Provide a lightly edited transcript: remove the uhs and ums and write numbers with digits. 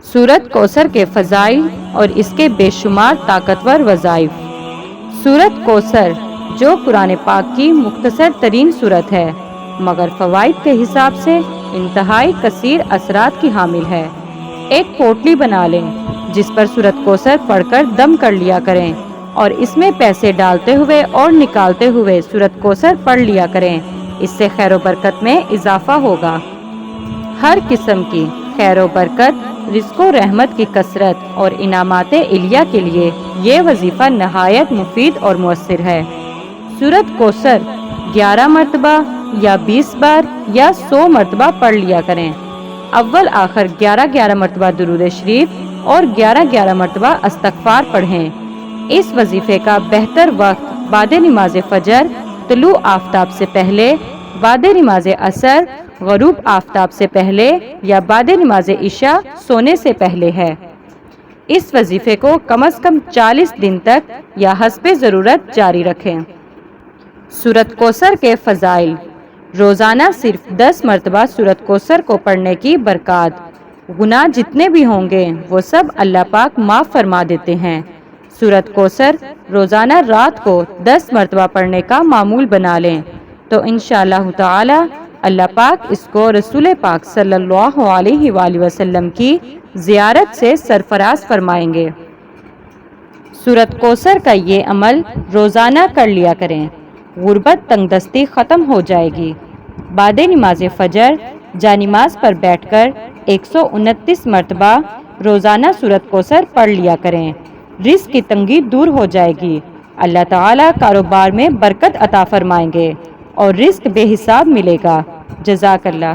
سورت کوثر کے فضائل اور اس کے بے شمار طاقتور وظائف۔ سورت کوثر جو قرآن پاک کی مختصر ترین سورت ہے مگر فوائد کے حساب سے انتہائی کثیر اثرات کی حامل ہے۔ ایک پوٹلی بنا لیں جس پر سورت کوثر پڑھ کر دم کر لیا کریں اور اس میں پیسے ڈالتے ہوئے اور نکالتے ہوئے سورت کوثر پڑھ لیا کریں، اس سے خیر و برکت میں اضافہ ہوگا۔ ہر قسم کی خیر و برکت، رزق و رحمت کی کثرت اور انعامات علیہ کے لیے یہ وظیفہ نہایت مفید اور مؤثر ہے۔ سورت کوثر 11 مرتبہ یا 20 بار یا 100 مرتبہ پڑھ لیا کریں۔ اول آخر 11 مرتبہ درود شریف اور 11 مرتبہ استغفار پڑھیں۔ اس وظیفے کا بہتر وقت بعد نماز فجر، طلوع آفتاب سے پہلے، بعد نماز عصر، غروب آفتاب سے پہلے یا بعد نماز عشاء سونے سے پہلے ہے۔ اس وظیفے کو کم از کم 40 دن تک یا حسب ضرورت جاری رکھیں۔ سورت کوثر کے فضائل۔ روزانہ صرف 10 مرتبہ سورت کوثر کو پڑھنے کی برکات، گناہ جتنے بھی ہوں گے وہ سب اللہ پاک معاف فرما دیتے ہیں۔ سورت کوثر روزانہ رات کو 10 مرتبہ پڑھنے کا معمول بنا لیں تو انشاءاللہ تعالی اللہ پاک اس کو رسول پاک صلی اللہ علیہ وآلہ وسلم کی زیارت سے سرفراز فرمائیں گے۔ سورت کوثر کا یہ عمل روزانہ کر لیا کریں، غربت تنگ دستی ختم ہو جائے گی۔ بعد نماز فجر جانماز پر بیٹھ کر 129 مرتبہ روزانہ سورت کوثر پڑھ لیا کریں، رزق کی تنگی دور ہو جائے گی، اللہ تعالیٰ کاروبار میں برکت عطا فرمائیں گے اور رزق بے حساب ملے گا۔ جزاک اللہ۔